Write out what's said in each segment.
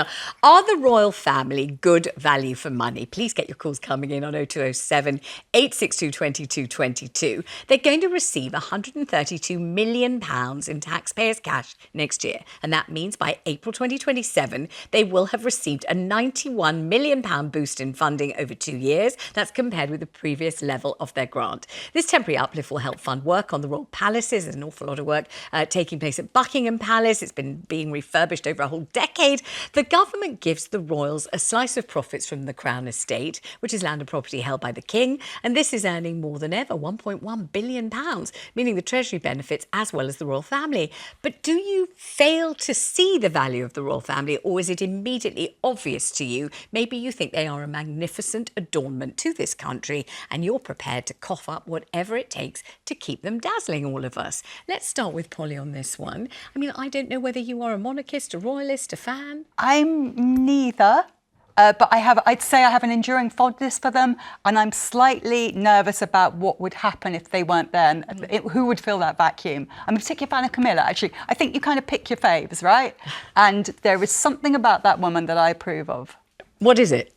Now, are the royal family good value for money? Please get your calls coming in on 0207 862 2222. They're going to receive £132 million in taxpayers' cash next year. And that means by April 2027, they will have received a £91 million boost in funding over 2 years. That's compared with the previous level of their grant. This temporary uplift will help fund work on the royal palaces. There's an awful lot of work taking place at Buckingham Palace. It's been being refurbished over a whole decade. The government gives the royals a slice of profits from the Crown Estate, which is land and property held by the King, and this is earning more than ever, £1.1 billion, meaning the Treasury benefits as well as the royal family. But do you fail to see the value of the royal family, or is it immediately obvious to you? Maybe you think they are a magnificent adornment to this country, and you're prepared to cough up whatever it takes to keep them dazzling all of us. Let's start with Polly on this one. I mean, I don't know whether you are a monarchist, a royalist, a fan. I'm neither. But I'd say I have an enduring fondness for them, and I'm slightly nervous about what would happen if they weren't there, and who would fill that vacuum. I'm a particular fan of Camilla, actually. I think you kind of pick your faves, right? And there is something about that woman that I approve of. What is it?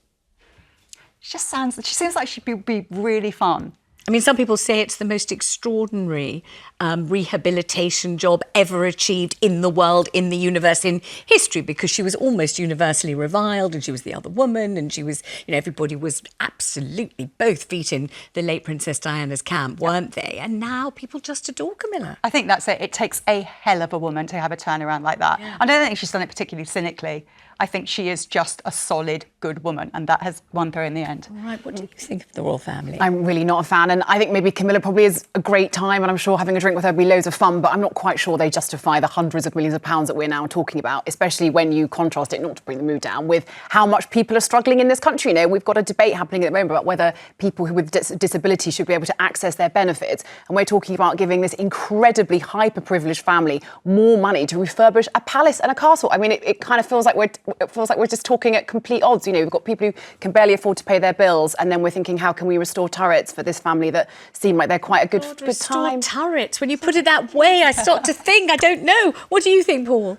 She seems like she'd be really fun. I mean, some people say it's the most extraordinary rehabilitation job ever achieved in the world, in the universe, in history, because she was almost universally reviled, and she was the other woman, and she was, everybody was absolutely both feet in the late Princess Diana's camp, weren't they? And now people just adore Camilla. I think that's it. It takes a hell of a woman to have a turnaround like that. Yeah. I don't think she's done it particularly cynically. I think she is just a solid, good woman, and that has won through in the end. All right, what do you think of the royal family? I'm really not a fan, and I think maybe Camilla probably is a great time, and I'm sure having a drink with her would be loads of fun, but I'm not quite sure they justify the hundreds of millions of pounds that we're now talking about, especially when you contrast it, not to bring the mood down, with how much people are struggling in this country. We've got a debate happening at the moment about whether people with disabilities should be able to access their benefits, and we're talking about giving this incredibly hyper-privileged family more money to refurbish a palace and a castle. I mean, it kind of feels like we're just talking at complete odds. We've got people who can barely afford to pay their bills, and then we're thinking, how can we restore turrets for this family that seem like they're quite a good time? Restore turrets. When you put it that way, I start to think, I don't know. What do you think, Paul?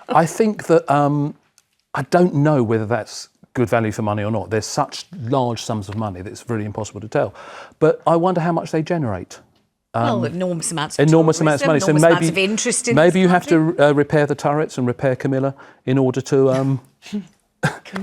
I think that I don't know whether that's good value for money or not. There's such large sums of money that it's really impossible to tell. But I wonder how much they generate. Enormous amounts of enormous amounts of money. So maybe of interest in maybe you have to repair the turrets and repair Camilla in order to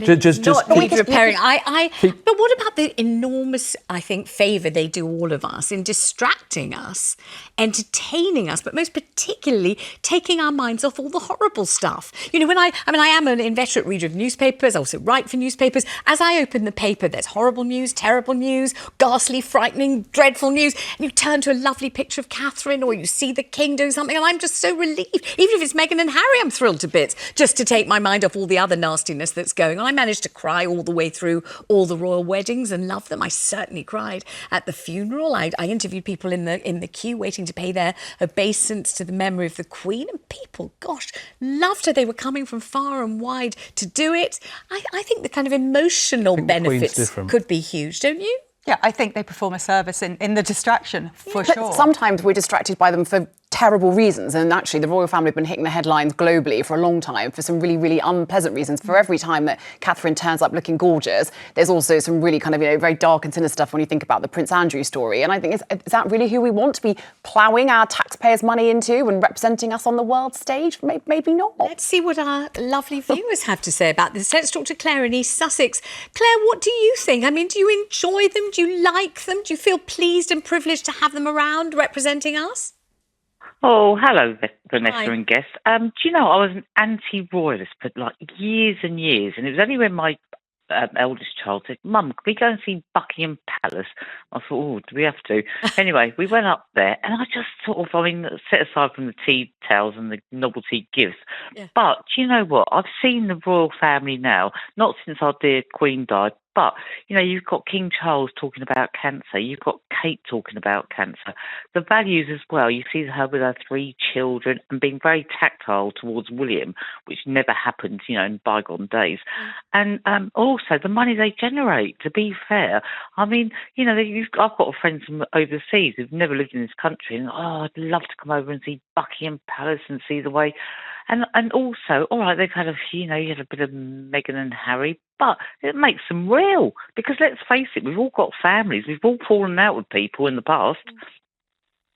just need repairing. But what about the enormous, I think, favour they do all of us in distracting us, entertaining us, but most particularly taking our minds off all the horrible stuff. I am an inveterate reader of newspapers. I also write for newspapers. As I open the paper, there's horrible news, terrible news, ghastly, frightening, dreadful news. And you turn to a lovely picture of Catherine, or you see the King doing something, and I'm just so relieved. Even if it's Meghan and Harry, I'm thrilled to bits, just to take my mind off all the other nastiness that's going on. I managed to cry all the way through all the royal weddings and love them. I certainly cried at the funeral. I interviewed people in the queue waiting to pay their obeisance to the memory of the Queen, and people, gosh, loved her. They were coming from far and wide to do it. I think the kind of emotional benefits could be huge, don't you? Yeah, I think they perform a service in the distraction, for sure. Sometimes we're distracted by them for terrible reasons, and actually the royal family have been hitting the headlines globally for a long time for some really, really unpleasant reasons. For every time that Catherine turns up looking gorgeous, there's also some really kind of, very dark and sinister stuff when you think about the Prince Andrew story. And I think, is that really who we want to be ploughing our taxpayers' money into and representing us on the world stage? Maybe not. Let's see what our lovely viewers have to say about this. Let's talk to Claire in East Sussex. Claire, what do you think? I mean, do you enjoy them? Do you like them? Do you feel pleased and privileged to have them around representing us? Oh, hello, Vanessa Hi. and guest. Do you know, I was an anti-royalist for years and years, and it was only when my eldest child said, "Mum, can we go and see Buckingham Palace?" I thought, "Oh, do we have to?" Anyway, we went up there, and I just set aside from the tea towels and the novelty gifts. Yeah. But do you know what? I've seen the royal family now, not since our dear Queen died, but, you've got King Charles talking about cancer. You've got Kate talking about cancer. The values as well. You see her with her 3 children and being very tactile towards William, which never happened, in bygone days. And also the money they generate, to be fair. I mean, I've got friends from overseas who've never lived in this country, and, I'd love to come over and see Buckingham Palace and see the way And also, all right, they've had you had a bit of Meghan and Harry, but it makes them real. Because let's face it, we've all got families. We've all fallen out with people in the past.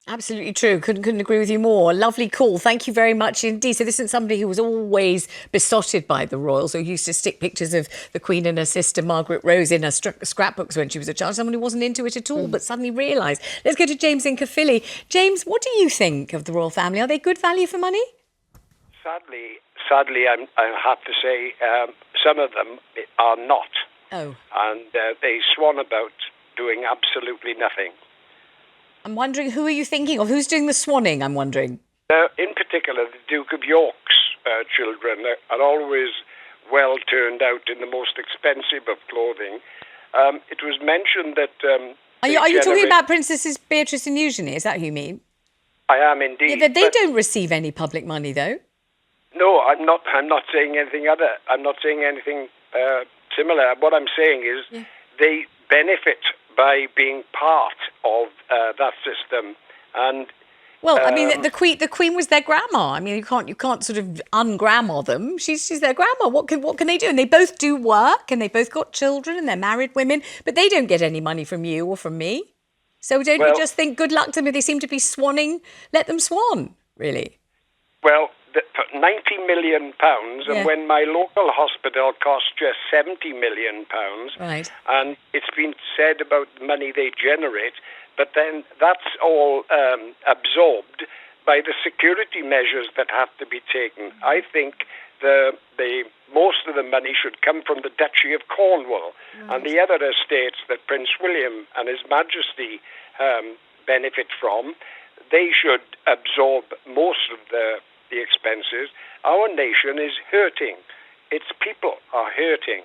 Absolutely true. Couldn't agree with you more. Lovely call. Thank you very much indeed. So this isn't somebody who was always besotted by the royals, or used to stick pictures of the Queen and her sister Margaret Rose in her scrapbooks when she was a child. Someone who wasn't into it at all, but suddenly realised. Let's go to James in Caerphilly. James, what do you think of the royal family? Are they good value for money? Sadly, I have to say some of them are not. Oh. And they swan about doing absolutely nothing. I'm wondering, who are you thinking of? Who's doing the swanning, I'm wondering? In particular, the Duke of York's children are always well turned out in the most expensive of clothing. It was mentioned that... Are you talking about Princesses Beatrice and Eugenie? Is that who you mean? I am indeed. Yeah, they don't receive any public money, though. No, I'm not saying anything other. I'm not saying anything similar. What I'm saying is they benefit by being part of that system. And well, I mean, the Queen was their grandma. I mean, you can't sort of un-grandma them. She's their grandma. What can they do? And they both do work, and they both got children, and they're married women, but they don't get any money from you or from me. So don't you just think good luck to them? They seem to be swanning. Let them swan, really. Well, £90 million, and when my local hospital cost just £70 million, right. And it's been said about the money they generate, but then that's all absorbed by the security measures that have to be taken. I think the most of the money should come from the Duchy of Cornwall and the other estates that Prince William and His Majesty benefit from. They should absorb most of the expenses. Our nation is hurting. Its people are hurting.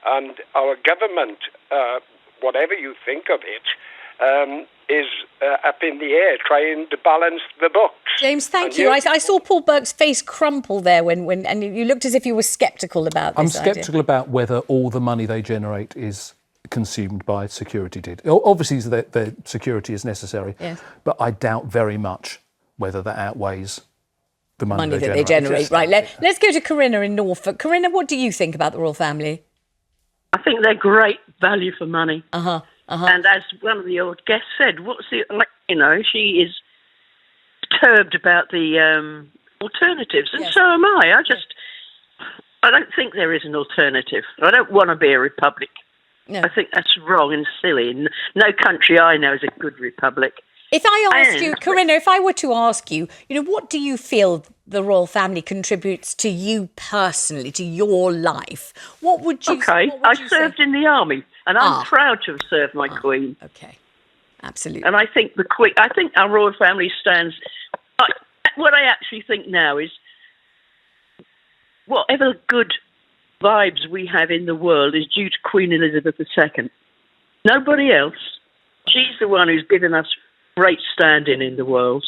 And our government, whatever you think of it, is up in the air trying to balance the books. James, thank you. I saw Paul Burke's face crumple there and you looked as if you were sceptical about this I'm sceptical about whether all the money they generate is consumed by security. Obviously, the security is necessary, yes. But I doubt very much whether that outweighs the money that they generate. Right, let's go to Corinna in Norfolk. Corinna, what do you think about the royal family? I think they're great value for money. And as one of the old guests said, she is perturbed about the alternatives, and so am I. I don't think there is an alternative. I don't want to be a republic. No. I think that's wrong and silly. No country I know is a good republic. If I asked you, Corinna, if I were to ask you, what do you feel the royal family contributes to you personally, to your life? What would you say? I served in the army, and I'm proud to have served my Queen. Okay, absolutely. And I think I think our royal family stands. What I actually think now is, whatever good vibes we have in the world is due to Queen Elizabeth II. Nobody else. She's the one who's given us great standing in the world.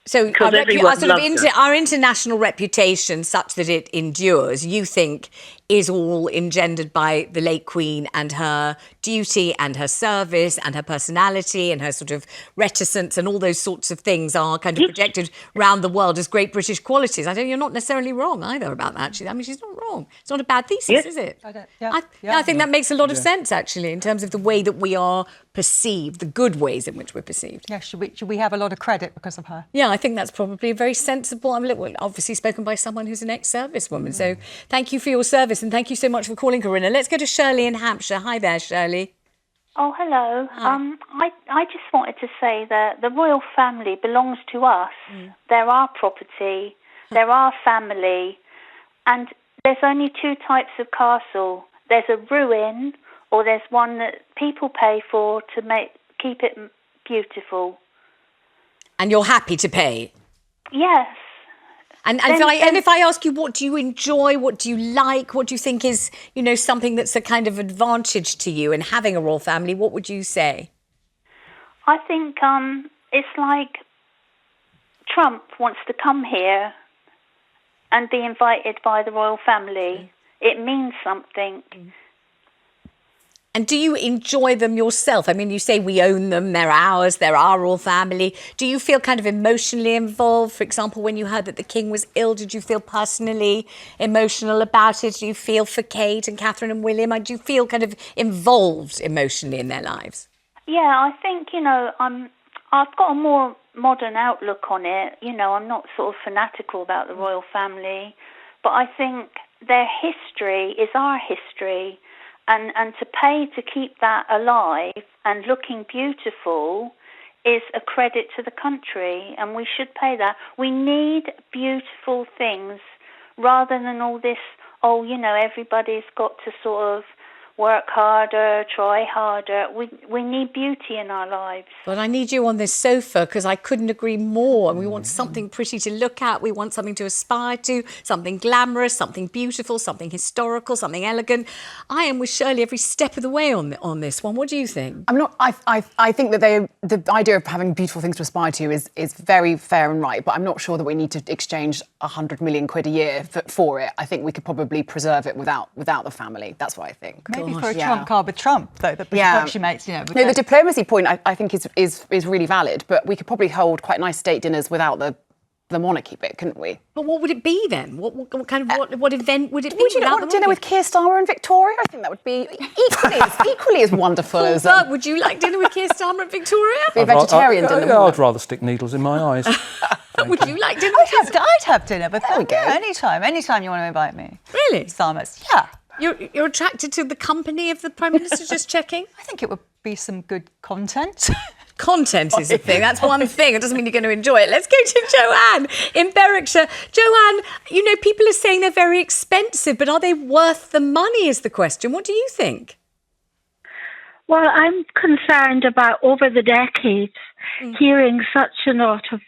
So our international reputation, such that it endures, you think is all engendered by the late Queen and her duty and her service and her personality and her sort of reticence, and all those sorts of things are kind of projected around the world as great British qualities. You're not necessarily wrong either about that. She's not wrong. It's not a bad thesis, is it? I think that makes a lot of sense, actually, in terms of the way that we are perceived, the good ways in which we're perceived. Yeah, should we have a lot of credit because of her? Yeah, I think that's probably very sensible. Obviously spoken by someone who's an ex-servicewoman. So thank you for your service, and thank you so much for calling, Corinna. Let's go to Shirley in Hampshire. Hi there, Shirley. Oh, hello. Hi. I just wanted to say that the royal family belongs to us. They're our property. They're our family. And there's only two types of castle. There's a ruin, or there's one that people pay for to keep it beautiful. And you're happy to pay? Yes. And if I ask you, what do you enjoy? What do you like? What do you think is, something that's a kind of advantage to you in having a royal family? What would you say? I think it's like Trump wants to come here and be invited by the royal family. It means something. And do you enjoy them yourself? I mean, you say we own them, they're ours, they're our royal family. Do you feel kind of emotionally involved? For example, when you heard that the King was ill, did you feel personally emotional about it? Do you feel for Kate and Catherine and William? Do you feel kind of involved emotionally in their lives? Yeah, I think, I've got a more modern outlook on it. I'm not sort of fanatical about the royal family, but I think their history is our history. And to pay to keep that alive and looking beautiful is a credit to the country, and we should pay that. We need beautiful things rather than all this, everybody's got to sort of work harder, try harder. We need beauty in our lives. But I need you on this sofa because I couldn't agree more. And we want something pretty to look at. We want something to aspire to, something glamorous, something beautiful, something historical, something elegant. I am with Shirley every step of the way on this one. What do you think? I think that the idea of having beautiful things to aspire to is very fair and right, but I'm not sure that we need to exchange 100 million quid a year for it. I think we could probably preserve it without the family. That's what I think. Maybe for a trump card with Trump, though, she makes, No, the diplomacy point I think is really valid, but we could probably hold quite nice state dinners without the monarchy bit, couldn't we? But what would it be then? What event would it be? Would you not want dinner with Keir Starmer and Victoria? I think that would be equally as wonderful as... would you like dinner with Keir Starmer and Victoria? Be a vegetarian dinner. I'd rather stick needles in my eyes. Would you like dinner? I'd have dinner with them. There we go. Anytime you want to invite me. Really? Starmer's. Yeah. You're attracted to the company of the Prime Minister, just checking? I think it would be some good content. Content is a thing. That's one thing. It doesn't mean you're going to enjoy it. Let's go to Joanne in Berwickshire. Joanne, people are saying they're very expensive, but are they worth the money is the question. What do you think? Well, I'm concerned about over the decades hearing such a lot of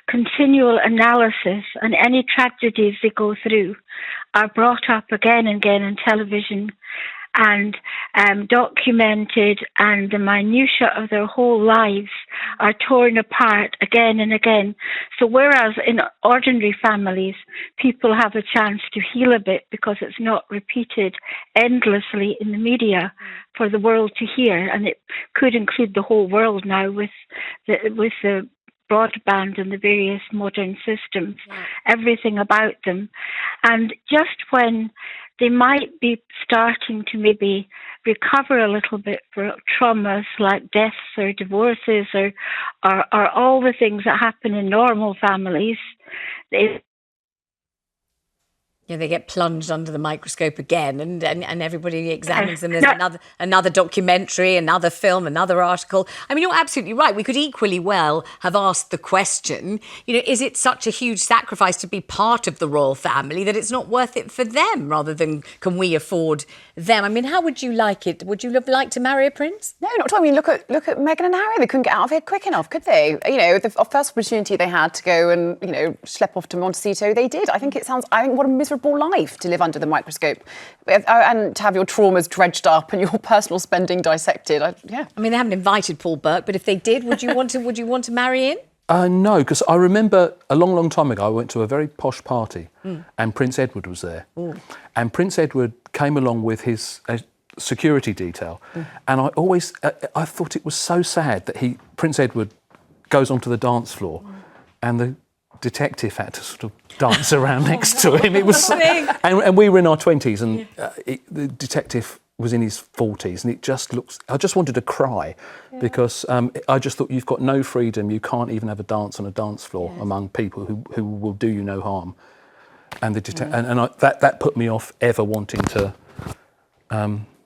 continual analysis, and any tragedies they go through are brought up again and again on television and documented, and the minutiae of their whole lives are torn apart again and again. So whereas in ordinary families, people have a chance to heal a bit because it's not repeated endlessly in the media for the world to hear, and it could include the whole world now with the broadband and the various modern systems, everything about them. And just when they might be starting to maybe recover a little bit for traumas like deaths or divorces or all the things that happen in normal families, they get plunged under the microscope again, and everybody examines them. There's another documentary, another film, another article. I mean, you're absolutely right. We could equally well have asked the question, is it such a huge sacrifice to be part of the royal family that it's not worth it for them, rather than can we afford them? I mean, how would you like it? Would you have liked to marry a prince? No, not at all. I mean, look at Meghan and Harry. They couldn't get out of here quick enough, could they? The first opportunity they had to go and, schlep off to Montecito, they did. I think what a miserable life to live under the microscope and to have your traumas dredged up and your personal spending dissected. I mean, they haven't invited Paul Burke, but if they did, would you want to marry in? No, because I remember a long, long time ago I went to a very posh party and Prince Edward was there. And Prince Edward came along with his security detail. And I thought it was so sad that Prince Edward goes onto the dance floor and the detective had to sort of dance around next to him. It was, and we were in our 20s, and the detective was in his 40s, and it just looks. I just wanted to cry because I just thought you've got no freedom. You can't even have a dance on a dance floor among people who will do you no harm. And that put me off ever wanting to.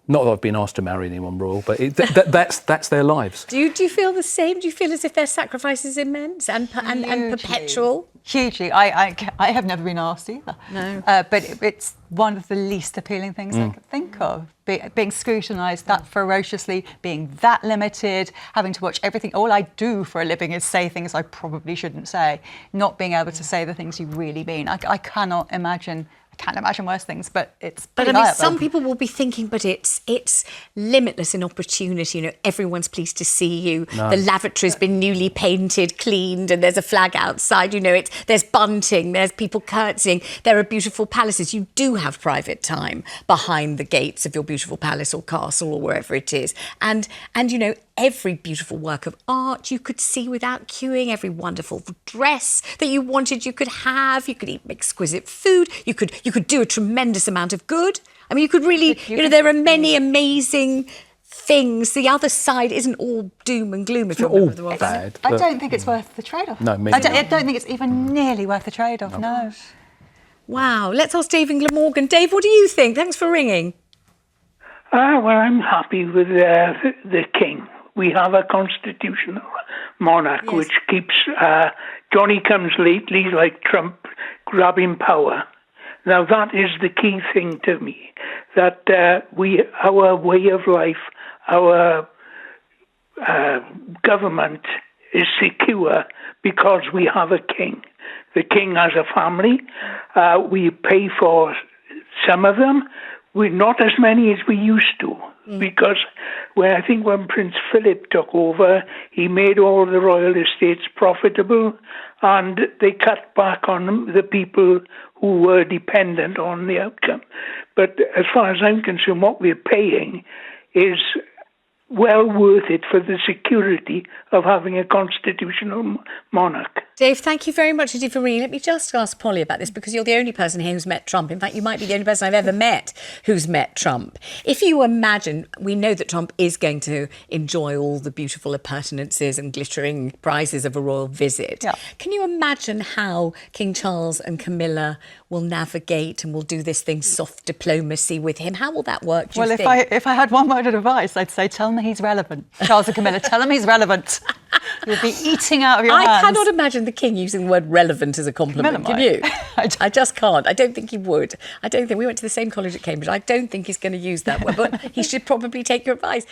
Not that I've been asked to marry anyone royal, but that's their lives. Do you feel the same? Do you feel as if their sacrifice is immense and perpetual? Hugely. I have never been asked either. No. But it's one of the least appealing things I could think of. Being scrutinised that ferociously, being that limited, having to watch everything. All I do for a living is say things I probably shouldn't say, not being able to say the things you really mean. I cannot imagine can't imagine worse things, but it's But pretty I mean, dire, some though. people will be thinking, but it's limitless in opportunity. You know, everyone's pleased to see you. The lavatory's been newly painted, cleaned, and there's a flag outside. You know, there's bunting, there's people curtsying. There are beautiful palaces. You do have private time behind the gates of your beautiful palace or castle or wherever it is. And you know, every beautiful work of art you could see without queuing, every wonderful dress that you wanted you could have, you could eat exquisite food, you could do a tremendous amount of good. I mean, you could really, you know, there are many amazing things. The other side isn't all doom and gloom if you're a member of the royal family. I don't think it's worth the trade-off. No, me I don't think it's even nearly worth the trade-off, no. Wow, let's ask Dave in Glamorgan. Dave, what do you think? Thanks for ringing. Well, I'm happy with the king. We have a constitutional monarch which keeps Johnny comes lately like Trump grabbing power. Now that is the key thing to me, that our way of life, our government is secure because we have a king. The king has a family. We pay for some of them. We're not as many as we used to, because I think when Prince Philip took over, he made all the royal estates profitable, and they cut back on the people who were dependent on the outcome. But as far as I'm concerned, what we're paying is well worth it for the security of having a constitutional monarch. Dave, thank you very much indeed for ringing. Let me just ask Polly about this, because you're the only person here who's met Trump. In fact, you might be the only person I've ever met who's met Trump. If you imagine, we know that Trump is going to enjoy all the beautiful appurtenances and glittering prizes of a royal visit. Yeah. Can you imagine how King Charles and Camilla will navigate and will do this thing, soft diplomacy with him? How will that work, do you think? If I had one word of advice, I'd say tell him he's relevant. Charles and Camilla, tell him he's relevant. You'll be eating out of your hands. I cannot imagine the king using the word relevant as a compliment. Can you? I just can't. I don't think he would. I don't think. We went to the same college at Cambridge. I don't think he's going to use that word, but he should probably take your advice.